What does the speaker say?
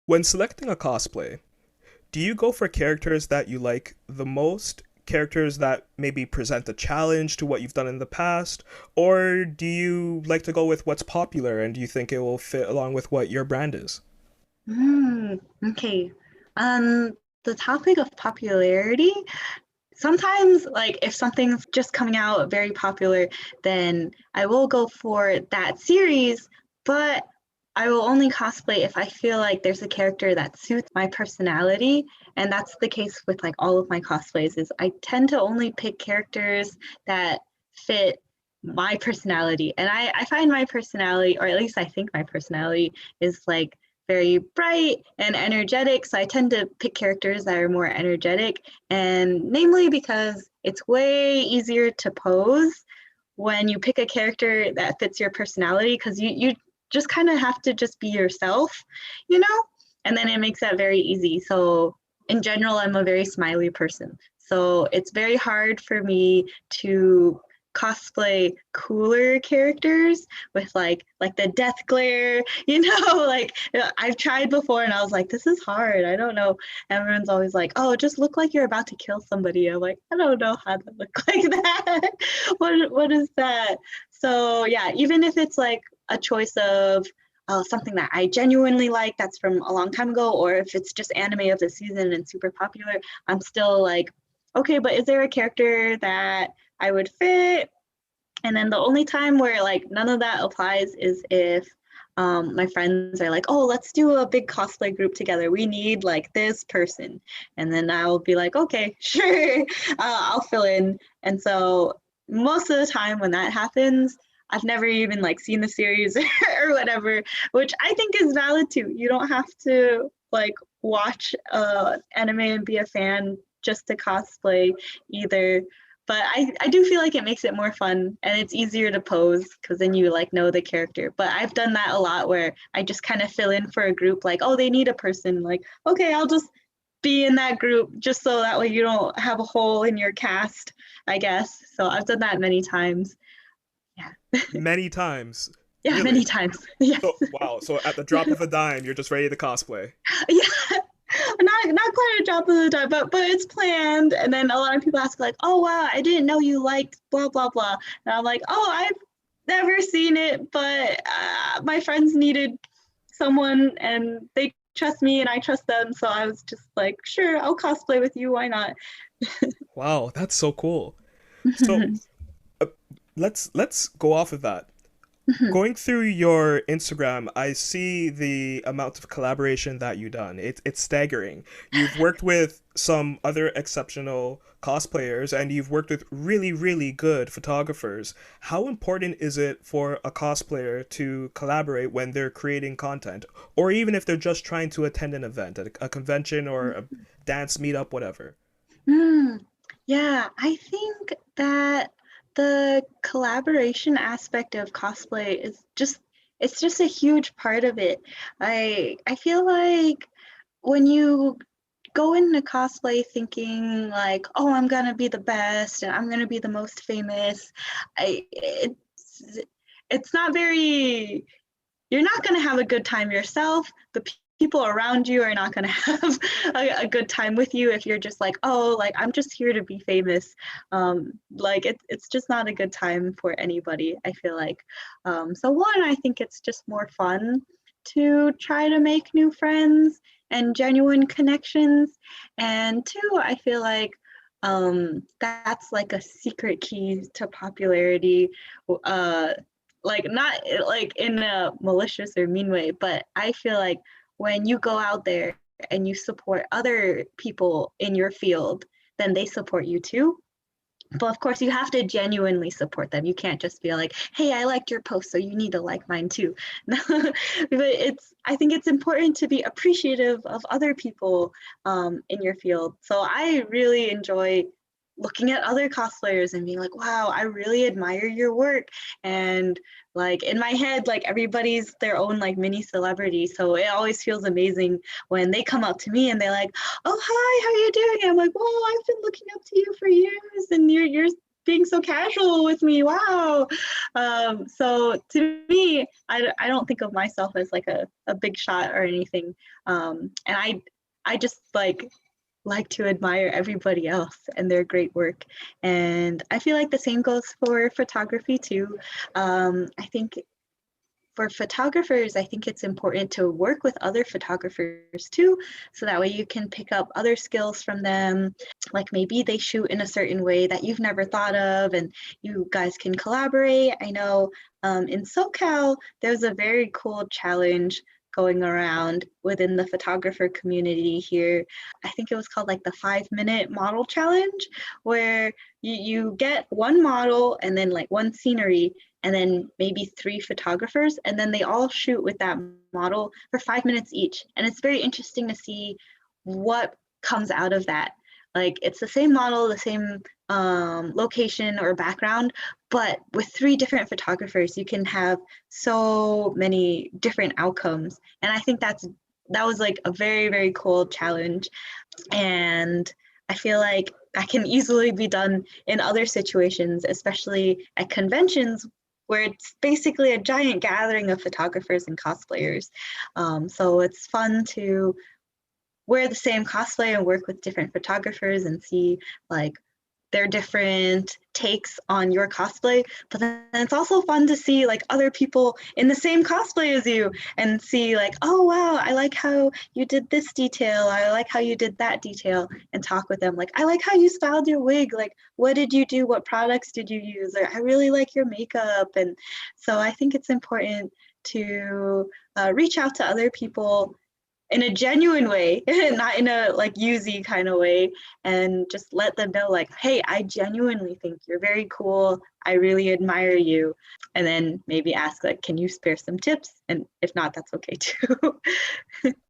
When selecting a cosplay, do you go for characters that you like the most, characters that maybe present a challenge to what you've done in the past, or do you like to go with what's popular and do you think it will fit along with what your brand is? Hmm. Okay. The topic of popularity, sometimes like if something's just coming out very popular, then I will go for that series, but I will only cosplay if I feel like there's a character that suits my personality. And that's the case with like all of my cosplays is I tend to only pick characters that fit my personality. And I find my personality, or at least I think my personality is like very bright and energetic. So I tend to pick characters that are more energetic, and namely because it's way easier to pose when you pick a character that fits your personality because you just kind of have to just be yourself, you know? And then it makes that very easy. So in general, I'm a very smiley person. So it's very hard for me to cosplay cooler characters with like the death glare, like I've tried before and I was like, this is hard. I don't know. Everyone's always like, oh, just look like you're about to kill somebody. I'm like, I don't know how to look like that. What is that? So yeah, even if it's like a choice of something that I genuinely like that's from a long time ago, or if it's just anime of the season and super popular, I'm still like, okay, but is there a character that I would fit? And then the only time where like none of that applies is if my friends are like, oh, let's do a big cosplay group together. We need like this person. And then I'll be like, okay, sure, I'll fill in. And so most of the time when that happens, I've never even like seen the series or whatever, which I think is valid too. You don't have to like watch anime and be a fan just to cosplay either, but I do feel like it makes it more fun and it's easier to pose because then you like know the character. But I've done that a lot where I just kind of fill in for a group like, oh, they need a person, like, okay, I'll just be in that group just so that way you don't have a hole in your cast, I guess. So I've done that many times. Yeah. Many times. Yeah, Really? many times. Yes. So, wow. So at the drop of a dime, you're just ready to cosplay. Yeah. Not quite a drop of the dime, but it's planned. And then a lot of people ask like, "Oh wow, I didn't know you liked blah blah blah." And I'm like, "Oh, I've never seen it, but my friends needed someone, and they trust me, and I trust them, so I was just like, sure, I'll cosplay with you. Why not?" Wow, that's so cool. So, uh, let's go off of that. Going through your Instagram, I see the amount of collaboration that you've done. It's staggering. You've worked with some other exceptional cosplayers and you've worked with really, really good photographers. How important is it for a cosplayer to collaborate when they're creating content, or even if they're just trying to attend an event, a convention or a dance meetup, whatever? Mm, yeah, I think that the collaboration aspect of cosplay is just it's just a huge part of it. I feel like when you go into cosplay thinking like, oh, I'm gonna be the best and I'm gonna be the most famous, it's not very you're not going to have a good time yourself. The people around you are not going to have a good time with you if you're just like, oh, like I'm just here to be famous. Like it's just not a good time for anybody, I feel like. So one, I think it's just more fun to try to make new friends and genuine connections. And two, I feel like that's like a secret key to popularity. Uh, like not like in a malicious or mean way, but I feel like when you go out there and you support other people in your field, then they support you too. But of course, you have to genuinely support them. You can't just be like, "Hey, I liked your post, so you need to like mine too." But I think it's important to be appreciative of other people in your field. So I really enjoy looking at other cosplayers and being like, wow, I really admire your work. And like in my head, like everybody's their own like mini celebrity. So it always feels amazing when they come up to me and they're like, oh, hi, how are you doing? I'm like, well, I've been looking up to you for years and you're being so casual with me. Wow. So to me, I don't think of myself as like a big shot or anything. And I just like to admire everybody else and their great work. And I feel like the same goes for photography too. I think for photographers, I think it's important to work with other photographers too, so that way you can pick up other skills from them. Like maybe they shoot in a certain way that you've never thought of, and you guys can collaborate. I know in SoCal, there's a very cool challenge going around within the photographer community here. I think it was called like the 5 minute model challenge, where you get one model and then like one scenery and then maybe 3 photographers, and then they all shoot with that model for 5 minutes each. And it's very interesting to see what comes out of that. Like it's the same model, the same location or background, but with 3 different photographers, you can have so many different outcomes. And I think that was like a very, very cool challenge. And I feel like that can easily be done in other situations, especially at conventions where it's basically a giant gathering of photographers and cosplayers. So it's fun to wear the same cosplay and work with different photographers and see like their different takes on your cosplay. But then it's also fun to see like other people in the same cosplay as you and see like, oh wow, I like how you did this detail. I like how you did that detail, and talk with them. Like, I like how you styled your wig. Like, what did you do? What products did you use? Or I really like your makeup. And so I think it's important to reach out to other people in a genuine way, not in a like usy kind of way, and just let them know like, hey, I genuinely think you're very cool. I really admire you. And then maybe ask like, can you spare some tips? And if not, that's okay too.